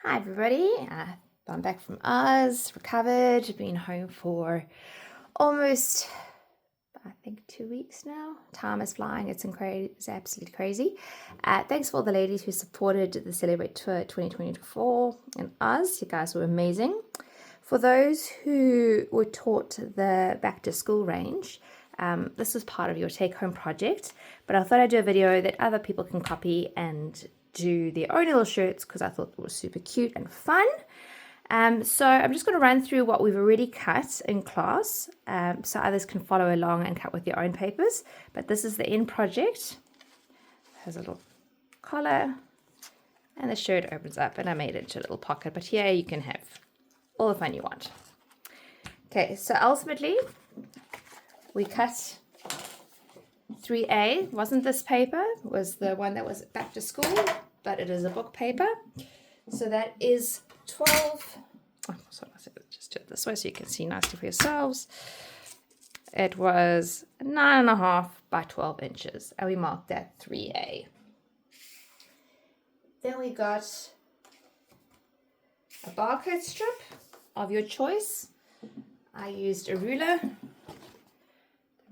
Hi everybody, I'm back from Oz, recovered, been home for almost, I think 2 weeks now. Time is flying, it's absolutely crazy. Thanks for all the ladies who supported the Celebrate Tour 2024 in Oz, you guys were amazing. For those who were taught the Back2School range, this was part of your take-home project, but I thought I'd do a video that other people can copy and do their own little shirts because I thought it was super cute and fun. So I'm just going to run through what we've already cut in class so others can follow along and cut with their own papers. But this is the end project. It has a little collar and the shirt opens up and I made it into a little pocket. But here you can have all the fun you want. Okay, so ultimately we cut 3A. Wasn't this paper, was the one that was back to school, but it is a book paper. So that is 12. Oh, sorry, just do it this way so you can see nicely for yourselves. It was 9.5 by 12 inches, and we marked that 3A. Then we got a barcode strip of your choice. I used a ruler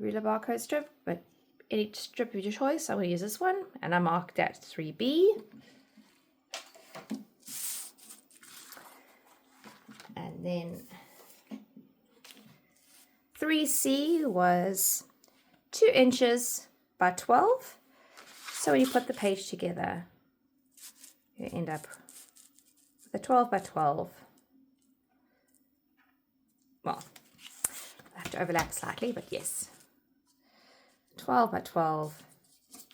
barcode strip, but any strip of your choice. I'm going to use this one, and I marked that 3B. And then 3C was 2 inches by 12. So when you put the page together, you end up with a 12 by 12. Well, I have to overlap slightly, but yes. 12 by 12,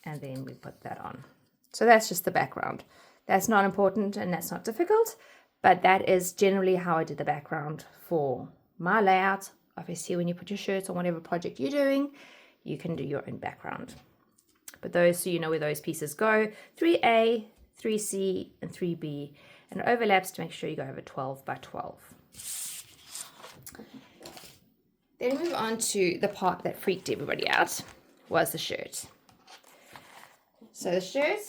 and then we put that on. So that's just the background. That's not important and that's not difficult, but that is generally how I did the background for my layout. Obviously, when you put your shirts on whatever project you're doing, you can do your own background. But those, so you know where those pieces go, 3A, 3C, and 3B, and it overlaps to make sure you go over 12 by 12. Then we move on to the part that freaked everybody out, was the shirt. So the shirt,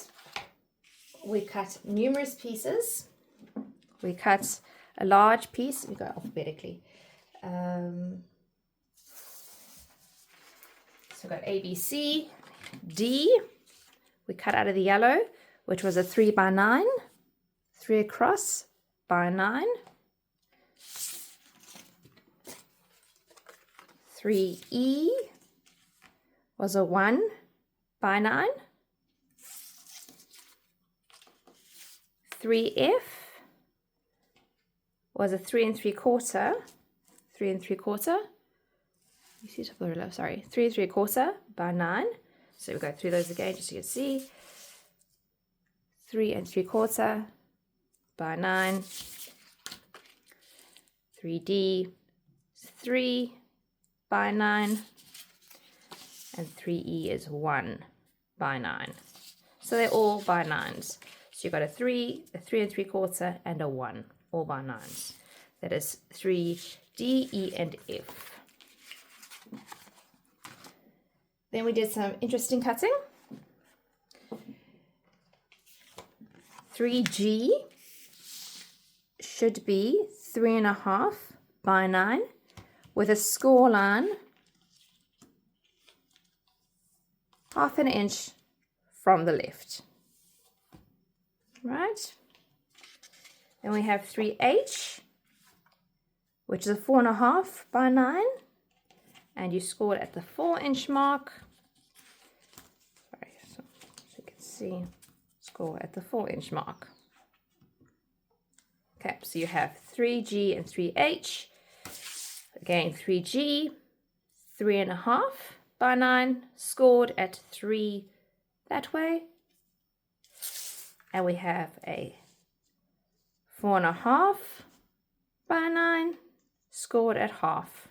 we cut numerous pieces. We cut a large piece. We go alphabetically. So we got A, B, C, D. We cut out of the yellow, which was a 3 by 9, 3 across by 9, 3E was a 1 by 9, 3F was a 3 3/4, 3 3/4. You see top of the row, sorry, 3 3/4 by 9. So we go through those again just so you can see. 3 3/4 by 9. 3D, 3 by 9. And 3E is 1 by 9. So they're all by 9s. So you've got a 3 3/4, and a 1, all by 9s. That is 3, D, E, and F. Then we did some interesting cutting. 3G should be 3.5 by 9 with a score line 1/2 inch from the left. Right? Then we have 3H, which is a 4.5 by 9, and you score it at the 4-inch mark. Sorry, so you can see, score at the 4-inch mark. Okay, so you have 3G and 3H. Again, 3G, 3.5 by 9, scored at 3 that way. And we have a 4.5 by 9, scored at half.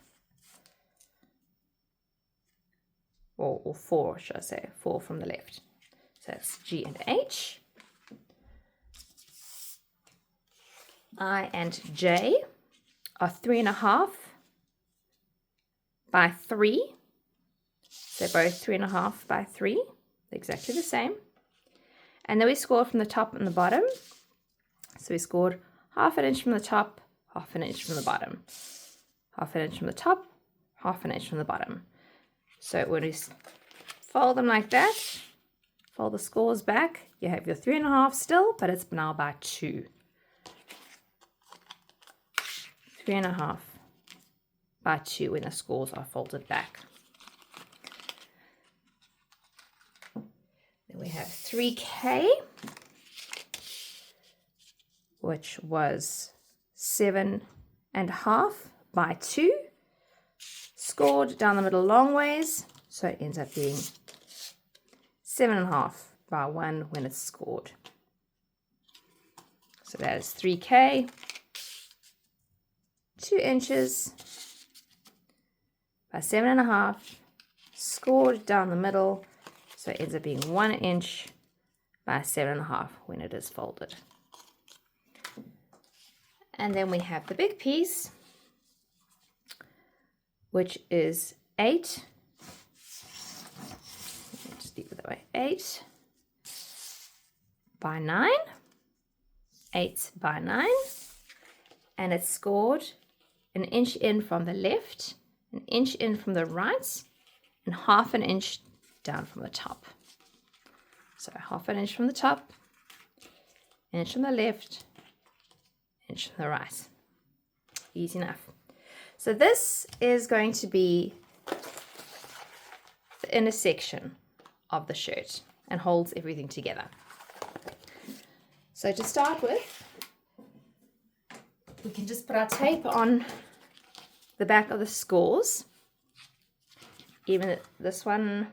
Or 4, should I say, 4 from the left. So that's G and H. I and J are 3.5 by 3. They're both 3.5 by 3. They're exactly the same. And then we scored from the top and the bottom. So we scored half an inch from the top, half an inch from the bottom, half an inch from the top, half an inch from the bottom. So when we fold them like that, fold the scores back, you have your 3.5 still, but it's now by 2. 3.5 by 2 when the scores are folded back. Then we have 3K, which was 7.5 by 2, scored down the middle long ways, so it ends up being 7.5 by 1 when it's scored. So that is 3K, 2 inches by 7.5, scored down the middle, so it ends up being 1 inch by 7.5 when it is folded. And then we have the big piece, which is 8. Just leave it that way. 8 by 9. 8 by 9. And it's scored an inch in from the left, an inch in from the right, and half an inch down from the top. So half an inch from the top, an inch from the left, inch from the right. Easy enough. So this is going to be the inner section of the shirt and holds everything together. So to start with, we can just put our tape on the back of the scores. Even this one,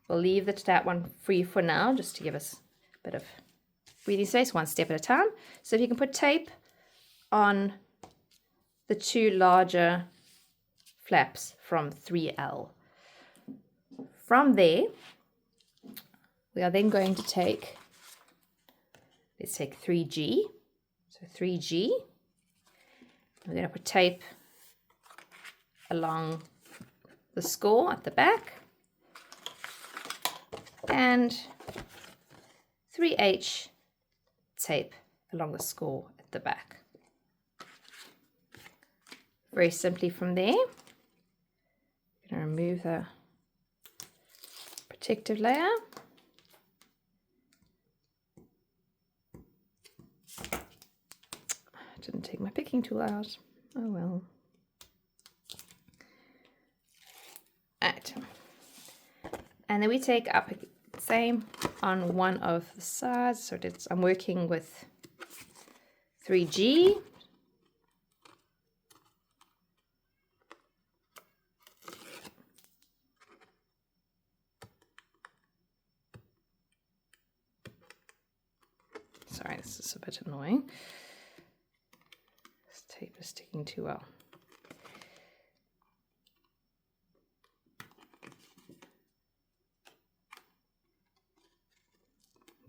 we'll leave that one free for now, just to give us a bit of breathing space, one step at a time. So if you can put tape on the 2 larger flaps from 3L. From there, we are then going to take, let's take 3G. So 3G. We're going to put tape along the score at the back. And 3H tape along the score at the back. Very simply from there, I'm going to remove the protective layer. I didn't take my picking tool out. Oh well. Right. And then we take up the same on one of the sides. So I'm working with 3G. Sorry, this is a bit annoying. This tape is sticking too well.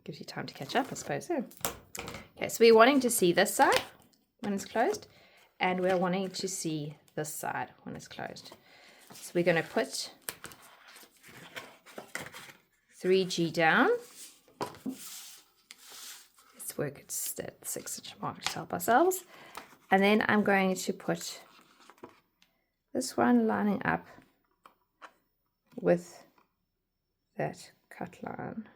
Gives you time to catch up, I suppose. So. Okay, so we're wanting to see this side when it's closed, and we're wanting to see this side when it's closed. So we're going to put 3G down. Let's work at that 6-inch mark to help ourselves. And then I'm going to put this one lining up with that cut line.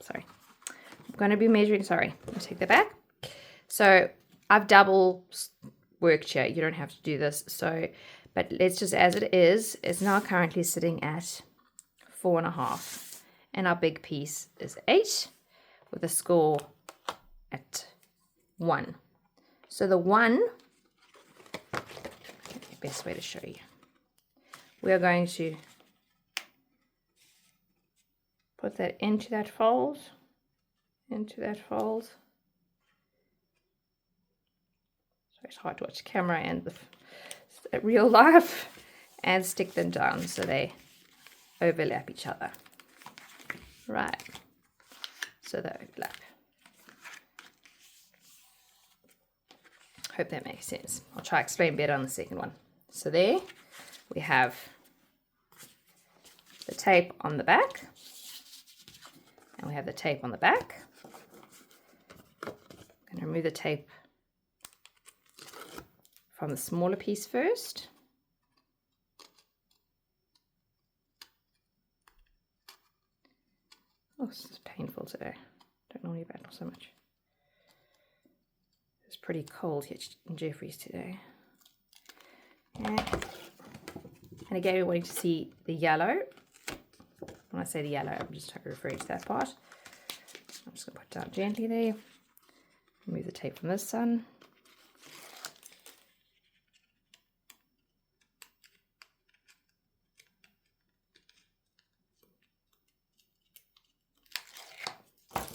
Sorry, I'm going to be measuring, sorry, I'll take that back. So I've double worked here, you don't have to do this. So, but let's just, as it is, it's now currently sitting at 4.5. And our big piece is 8 with a score at 1. So the 1, the best way to show you, we are going to put that into that fold, So it's hard to watch the camera and the real life, and stick them down so they overlap each other. Right, so they overlap. Hope that makes sense. I'll try to explain better on the second one. So there we have the tape on the back. And we have the tape on the back. I'm going to remove the tape from the smaller piece first. Oh, this is painful today. Don't normally battle so much. It's pretty cold here in Jeffries today. Yeah. And again, we're wanting to see the yellow. When I say the yellow, I'm just referring to that part. I'm just going to put it down gently there. Remove the tape from this one.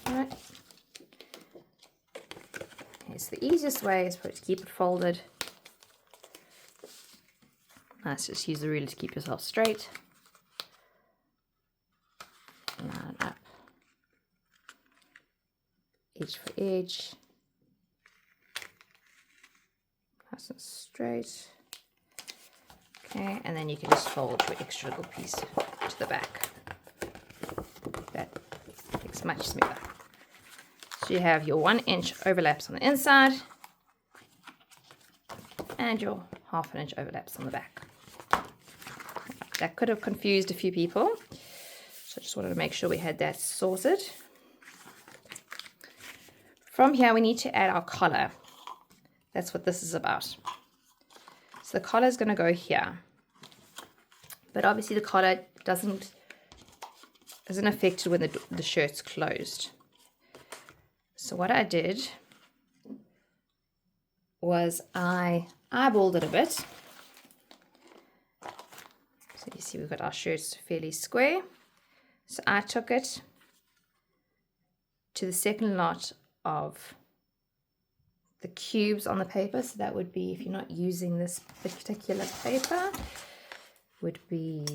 Right. It's the easiest way is to keep it folded. Let's just use the ruler to keep yourself straight. Line up. Edge for edge. Nice and straight. Okay, and then you can just fold your extra little piece to the back. That makes much smoother. So you have your 1 inch overlaps on the inside and your 1/2 inch overlaps on the back. That could have confused a few people, so I just wanted to make sure we had that sorted. From here we need to add our collar. That's what this is about. So the collar is going to go here, but obviously the collar isn't affected when the shirt's closed. So what I did was I eyeballed it a bit. So you see we've got our shirts fairly square. So I took it to the second lot of the cubes on the paper. So that would be, if you're not using this particular paper, would be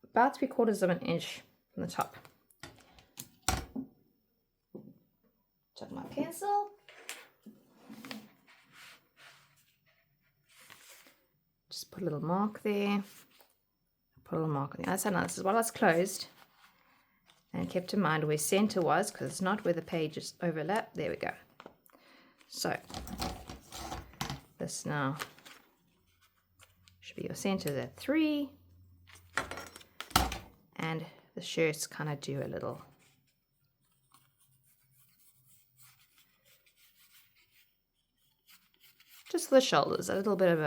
about 3/4 of an inch from the top. Took my pencil. Just put a little mark there. Put a little mark on the other side. Now this is while it's closed. And kept in mind where center was, because it's not where the pages overlap. There we go. So this now should be your center at 3. And the shirts kind of do a little just the shoulders, a little bit of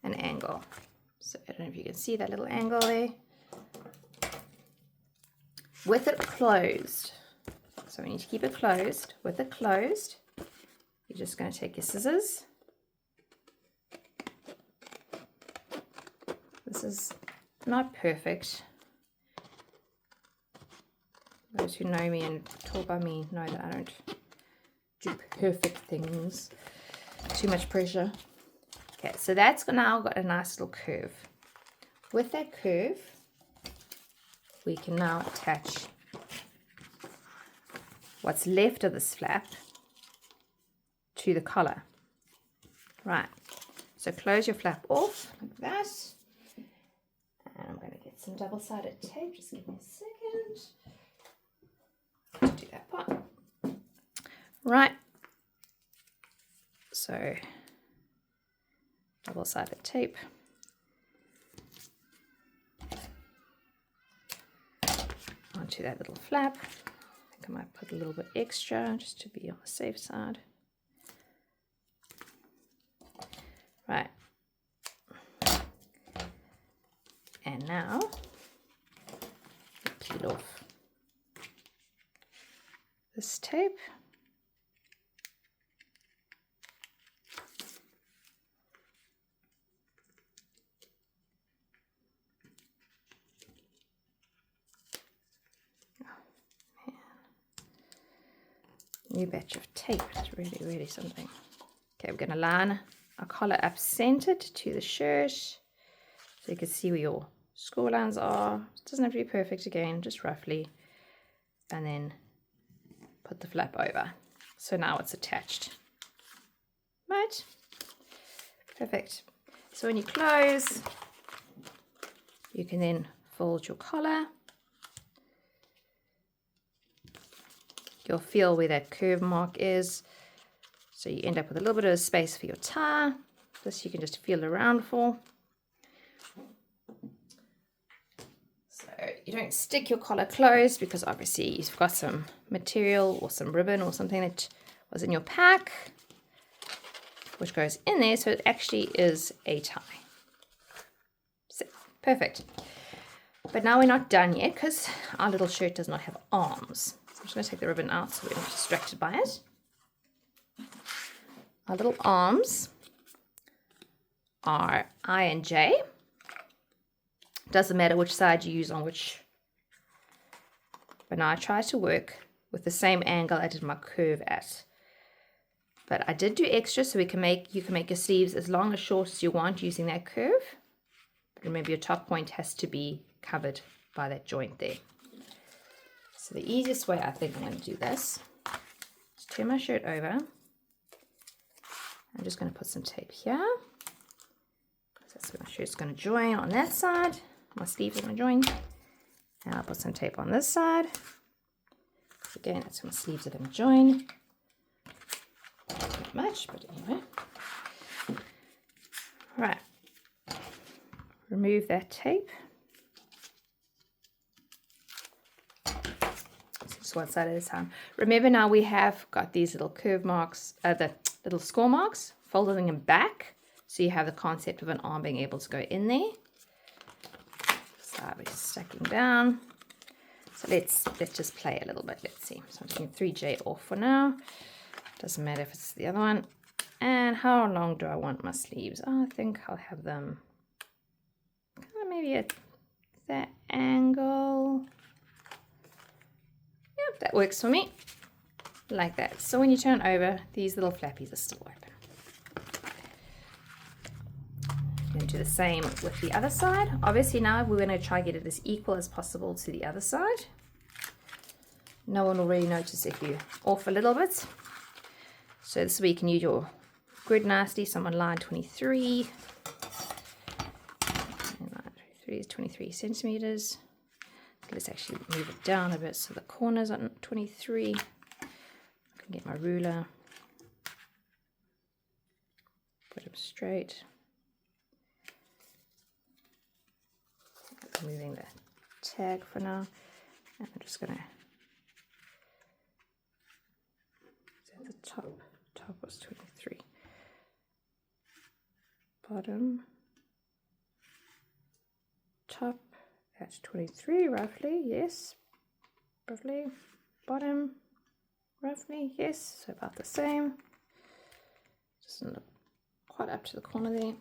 an angle. So I don't know if you can see that little angle there. With it closed, so we need to keep it closed. With it closed, you're just going to take your scissors. This is not perfect. Those who know me and talk by me know that I don't do perfect things. Too much pressure. Okay, so that's now got a nice little curve. With that curve, we can now attach what's left of this flap to the collar. Right, so close your flap off like that. And I'm going to get some double-sided tape. Just give me a second to do that part. Right, so double-sided tape. Onto that little flap. I think I might put a little bit extra just to be on the safe side. Right. And now peel off this tape. New batch of tape. It's really, really something. Okay, we're going to line our collar up centered to the shirt, so you can see where your score lines are. It doesn't have to be perfect again, just roughly, and then put the flap over. So now it's attached. Right, perfect. So when you close, you can then fold your collar. You'll feel where that curve mark is. So you end up with a little bit of space for your tie. This you can just feel around for. So you don't stick your collar closed because obviously you've got some material or some ribbon or something that was in your pack, which goes in there. So it actually is a tie. So, perfect. But now we're not done yet because our little shirt does not have arms. So I'm just going to take the ribbon out so we're not distracted by it. Our little arms are I and J. Doesn't matter which side you use on which. But now I try to work with the same angle I did my curve at. But I did do extra so you can make your sleeves as long or short as you want using that curve. But remember, your top point has to be covered by that joint there. So the easiest way I think I'm going to do this is turn my shirt over. I'm just going to put some tape here. That's where my shirt's going to join on that side. My sleeves are going to join. And I'll put some tape on this side. Again, that's where my sleeves are going to join. Not much, but anyway. Right. Remove that tape. So just one side at a time. Remember now we have got these little curve marks, the little score marks, folding them back. So you have the concept of an arm being able to go in there. So I'll be stacking down. So let's just play a little bit. Let's see. So I'm taking 3J off for now. Doesn't matter if it's the other one. And how long do I want my sleeves? Oh, I think I'll have them kind of maybe at that angle. Yep, that works for me. Like that. So when you turn over, these little flappies are still open. I'm going to do the same with the other side. Obviously now we're going to try to get it as equal as possible to the other side. No one will really notice if you're off a little bit. So this way you can use your grid nicely. So I'm on line 23. And line 23 is 23 centimeters. Let's actually move it down a bit so the corners are 23. I can get my ruler. Put them straight. Moving the tag for now, and I'm just gonna set the top was 23, bottom, top at 23 roughly, yes, roughly, bottom roughly, yes, so about the same, just not quite up to the corner there,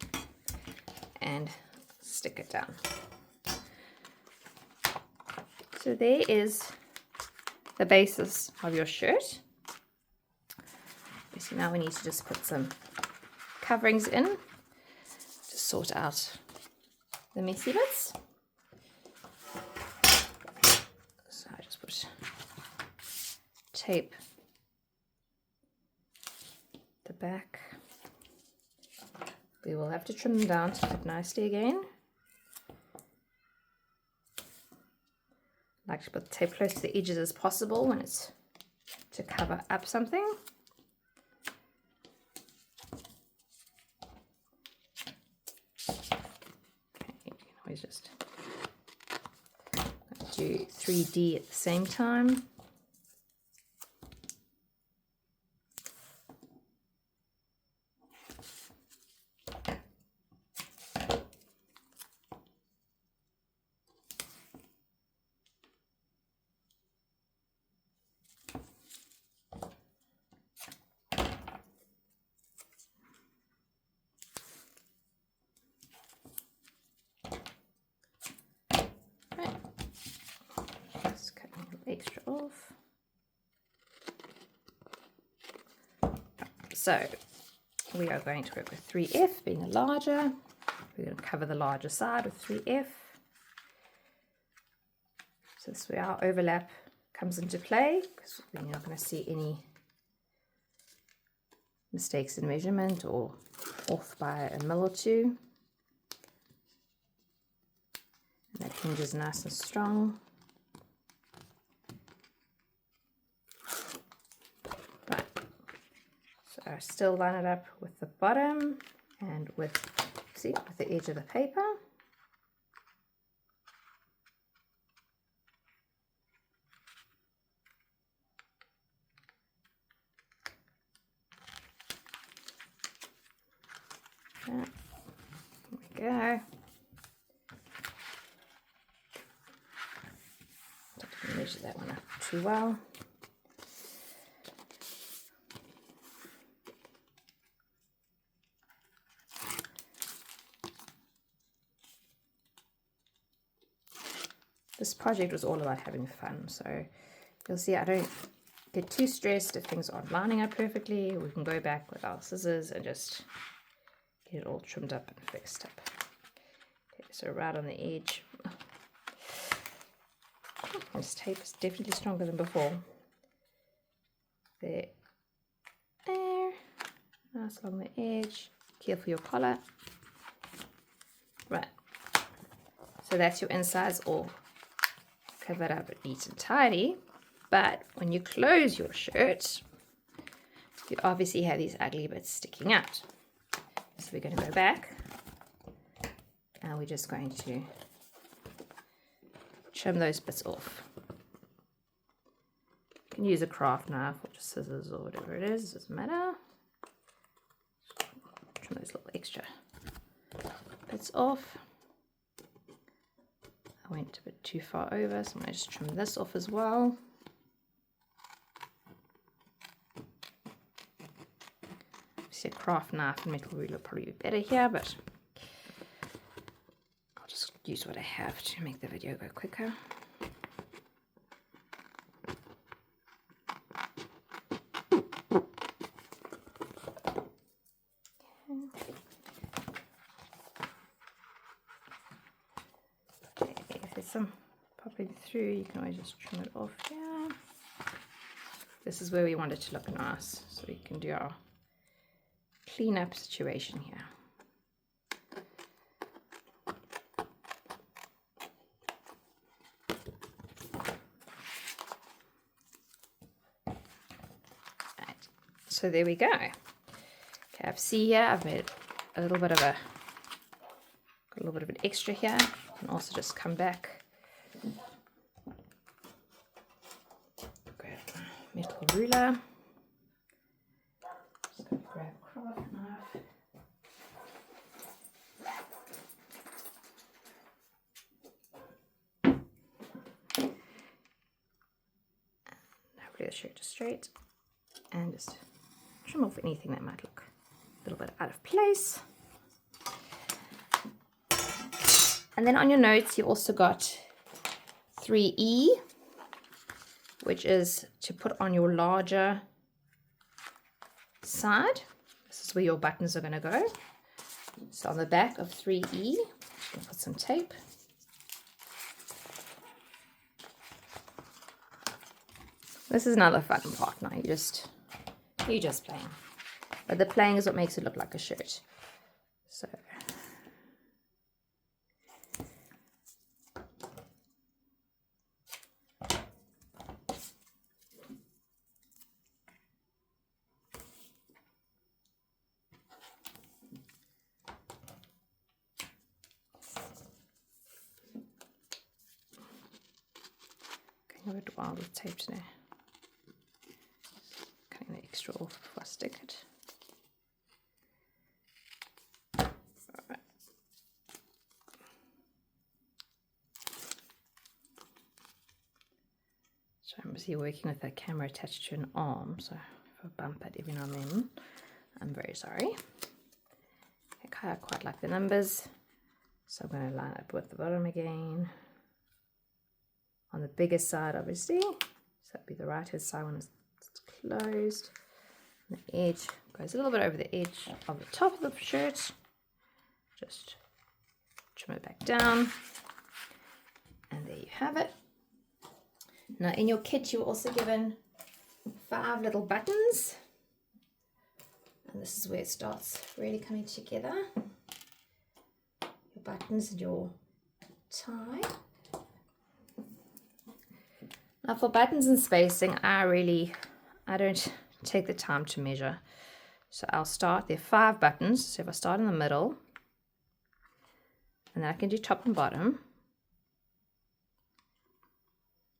and stick it down. So there is the basis of your shirt. So now we need to just put some coverings in to sort out the messy bits. So I just put tape the back. We will have to trim them down to fit nicely again. I like to put the tape close to the edges as possible when it's to cover up something. Okay, you can always just do 3D at the same time. Extra off. So we are going to work with 3F being a larger. We're going to cover the larger side with 3F. So this way our overlap comes into play because we're not going to see any mistakes in measurement or off by a mil or two. That hinge is nice and strong. Right, so I still line it up with the bottom and with, see, with the edge of the paper. There we go. Didn't measure that one up too well. This project was all about having fun, so you'll see I don't get too stressed if things aren't lining up perfectly. We can go back with our scissors and just get it all trimmed up and fixed up. Okay, so right on the edge. This tape is definitely stronger than before. There. Nice along the edge. Careful your collar. Right. So that's your insides all covered up neat and tidy. But when you close your shirt, you obviously have these ugly bits sticking out. So we're going to go back and we're just going to trim those bits off. You can use a craft knife or just scissors or whatever it is, doesn't matter. Trim those little extra bits off. I went a bit too far over, so I'm going to just trim this off as well. A craft knife and metal ruler will probably be better here, but I'll just use what I have to make the video go quicker. Okay, if there's some popping through, you can always just trim it off here. This is where we want it to look nice, so we can do our clean-up situation here. Right, so there we go. Okay, I see here I've made a little bit of an extra here. You can also just come back, grab a metal ruler. Grab a craft knife. Hopefully the shirt is straight, and just trim off anything that might look a little bit out of place. And then on your notes you also got 3E, which is to put on your larger side. This is where your buttons are going to go. So on the back of 3E, we'll put some tape. This is another fun part now. You're just playing, but the playing is what makes it look like a shirt. So a bit wild with tape today. Cutting the extra off before I stick it. Alright. So I'm busy working with a camera attached to an arm, so if I bump it every now and then, I'm very sorry. I quite like the numbers, so I'm going to line up with the bottom again. On the bigger side, obviously, so that'd be the right hand side when it's closed. And the edge goes a little bit over the edge of the top of the shirt. Just trim it back down, and there you have it. Now in your kit you were also given 5 little buttons, and this is where it starts really coming together. Your buttons and your tie. Now for buttons and spacing, I don't take the time to measure. So I'll start, there are 5 buttons, so if I start in the middle, and then I can do top and bottom,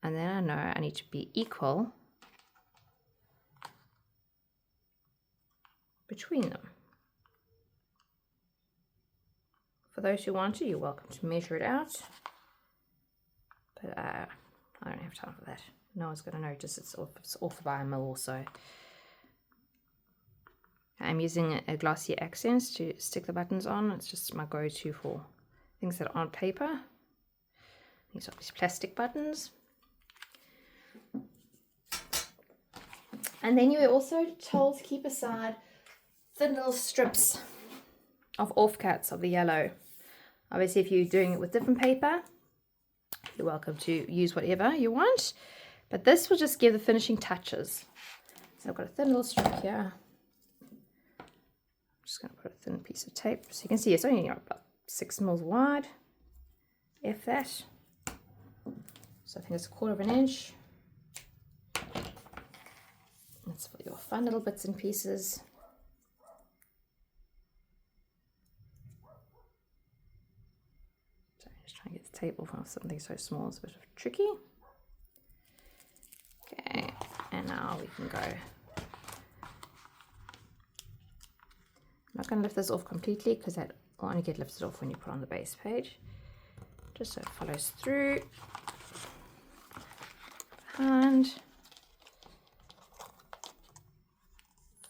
and then I know I need to be equal between them. For those who want to, you're welcome to measure it out, but I don't have time for that. No one's going to notice it's off by a mil or so. I'm using a glossy accents to stick the buttons on. It's just my go-to for things that aren't paper. These are these plastic buttons. And then you were also told to keep aside thin little strips of offcuts of the yellow. Obviously, if you're doing it with different paper, you're welcome to use whatever you want, but this will just give the finishing touches. So I've got a thin little strip here. I'm just going to put a thin piece of tape so you can see it's only about 6 mils wide, if that. So I think it's 1/4 of an inch. That's for your fun little bits and pieces. Trying to get the tape off of something so small is a bit tricky. Okay, and now we can go. I'm not going to lift this off completely because that will only get lifted off when you put on the base page. Just so it follows through. And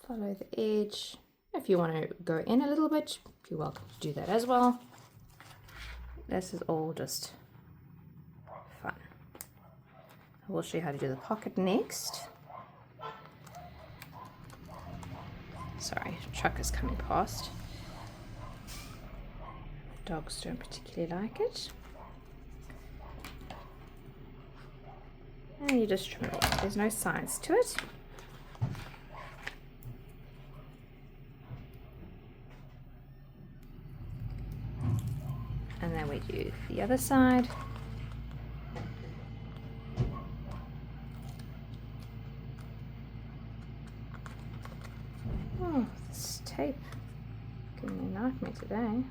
follow the edge. If you want to go in a little bit, you're welcome to do that as well. This is all just fun. I will show you how to do the pocket next. Sorry, truck is coming past. Dogs don't particularly like it. And you just trim it off. There's no sides to it. And then we do the other side. Oh, this tape giving me a nightmare today.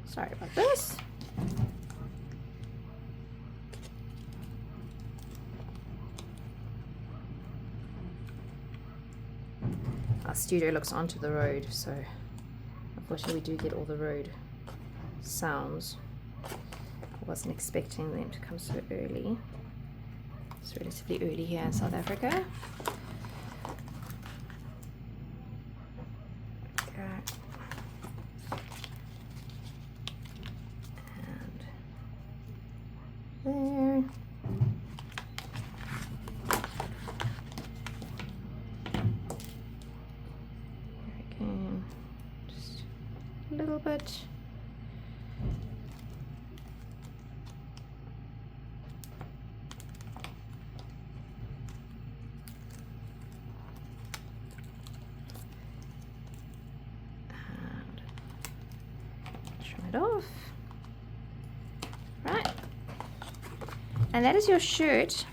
Sorry about this. Our studio looks onto the road, so unfortunately we do get all the road sounds. I wasn't expecting them to come so early. It's relatively early here in South Africa. Okay. And there. Again, just a little bit. It off. Right, and that is your shirt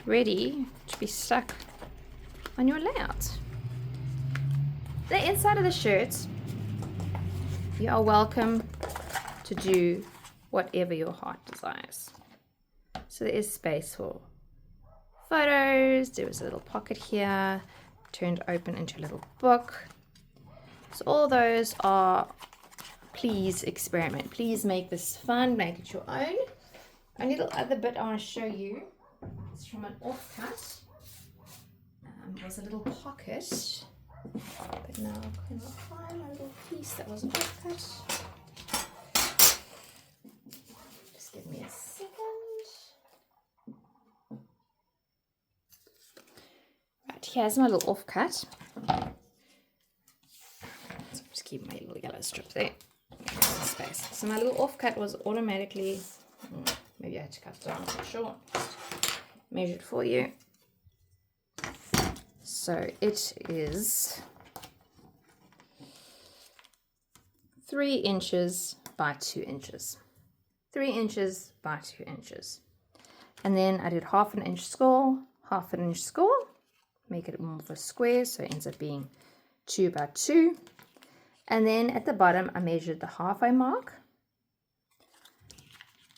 ready to be stuck on your layout. The inside of the shirt, you are welcome to do whatever your heart desires. So there is space for photos. There was a little pocket here, turned open into a little book. So all those are, please experiment. Please make this fun, make it your own. A little other bit I want to show you. It's from an offcut. It was a little pocket, but now I cannot find my little piece that was an offcut. Just give me a second. Right, here's my little offcut. So just keep my little yellow strip there. Space. So my little offcut was automatically, maybe I had to cut it down, I'm not sure. Measured for you. So it is 3 inches by 2 inches. 3 inches by 2 inches. And then I did 1/2 inch score, 1/2 inch score, make it more of a square, so it ends up being 2 by 2. And then at the bottom, I measured the halfway mark.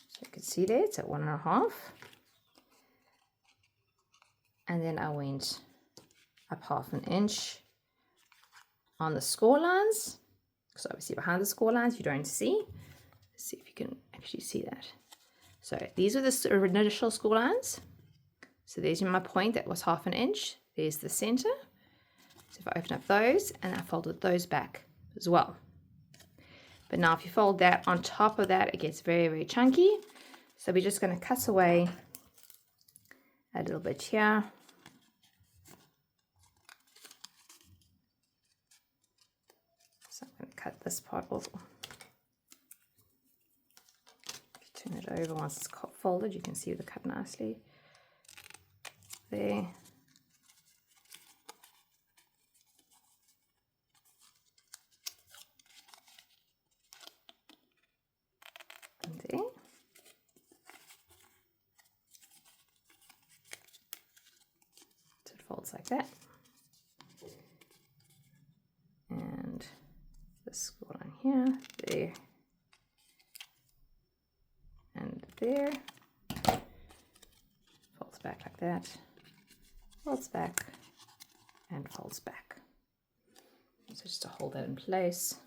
So you can see there, it's at 1.5. And then I went up 1/2 inch on the score lines, because obviously behind the score lines you don't see. Let's see if you can actually see that. So these are the initial score lines. So there's my point that was 1/2 inch. There's the center. So if I open up those, and I folded those back as well. But now if you fold that on top of that, it gets very, very chunky. So we're just going to cut away a little bit here. So I'm going to cut this part off. Turn it over once it's folded, you can see the cut nicely there. And there. So it folds like that. And this one on here, there, and there. Folds back like that. Folds back and folds back. So just to hold that in place.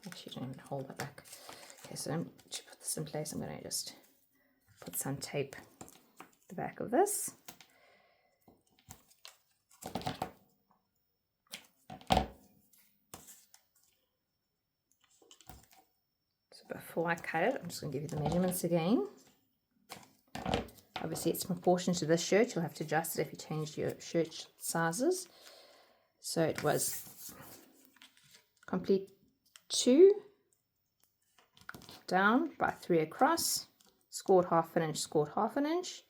Actually, don't even hold that back. Okay, so to put this in place, I'm going to just put some tape at the back of this. So before I cut it, I'm just going to give you the measurements again. Obviously, it's proportion to this shirt. You'll have to adjust it if you change your shirt sizes. So it was complete 2 down by 3 across, scored 1/2 inch, scored 1/2 inch,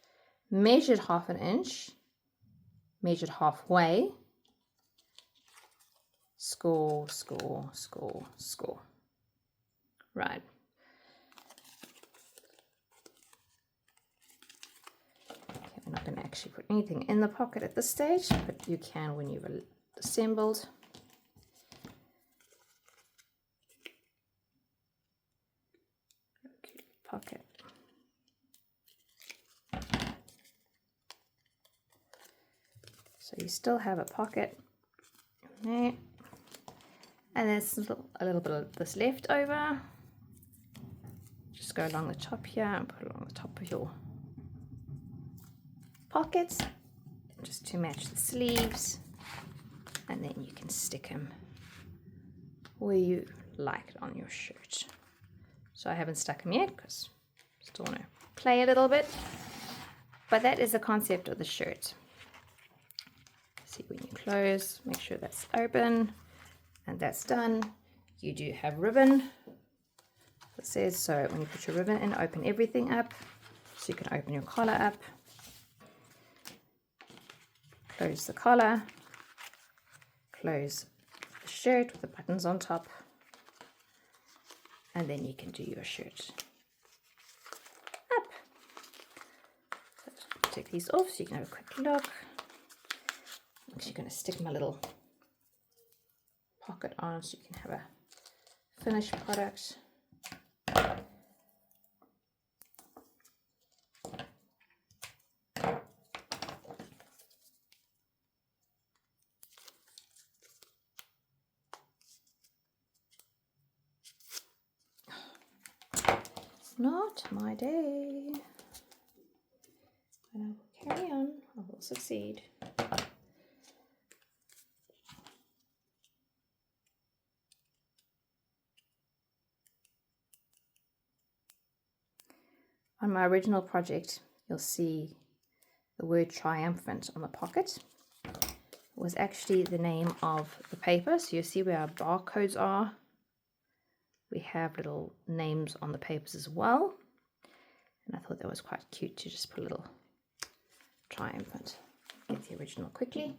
measured 1/2 inch, measured halfway, score, score, score, score. Right. Okay, we're not going to actually put anything in the pocket at this stage, but you can when you've assembled. Pocket. So you still have a pocket there, and there's a little bit of this left over. Just go along the top here and put it along the top of your pockets, just to match the sleeves, and then you can stick them where you like it on your shirt. So I haven't stuck them yet because I still want to play a little bit. But that is the concept of the shirt. See, when you close, make sure that's open, and that's done. You do have ribbon. It says so when you put your ribbon in, open everything up. So you can open your collar up, close the collar, close the shirt with the buttons on top, and then you can do your shirt up. So take these off so you can have a quick look. I'm actually going to stick my little pocket on so you can have a finished product. Not my day. And I will carry on. I will succeed. On my original project, you'll see the word triumphant on the pocket. It was actually the name of the paper. So you see where our barcodes are. We have little names on the papers as well. And I thought that was quite cute to just put a little triumphant. Get the original quickly.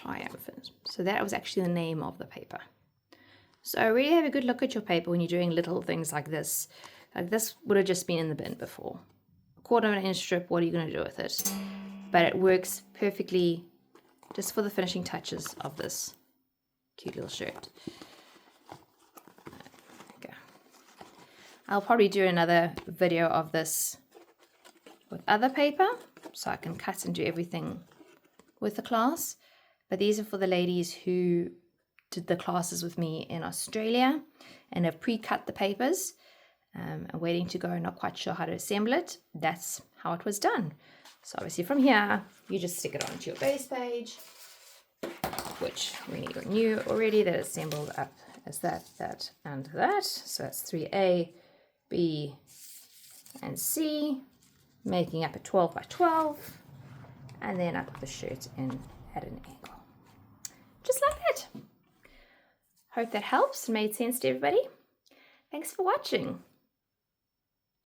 Triumphant. So that was actually the name of the paper. So really have a good look at your paper when you're doing little things like this. Like this would have just been in the bin before. A 1/4 inch strip, what are you going to do with it? But it works perfectly just for the finishing touches of this cute little shirt. Okay. I'll probably do another video of this with other paper, so I can cut and do everything with the class. But these are for the ladies who did the classes with me in Australia and have pre-cut the papers and waiting to go, not quite sure how to assemble it. That's how it was done. So obviously from here, you just stick it onto your base page, which we knew already that it's assembled up as that, that, and that. So that's 3A, B, and C, making up a 12 by 12. And then I put the shirt in at an angle. Just like that. Hope that helps and made sense to everybody. Thanks for watching.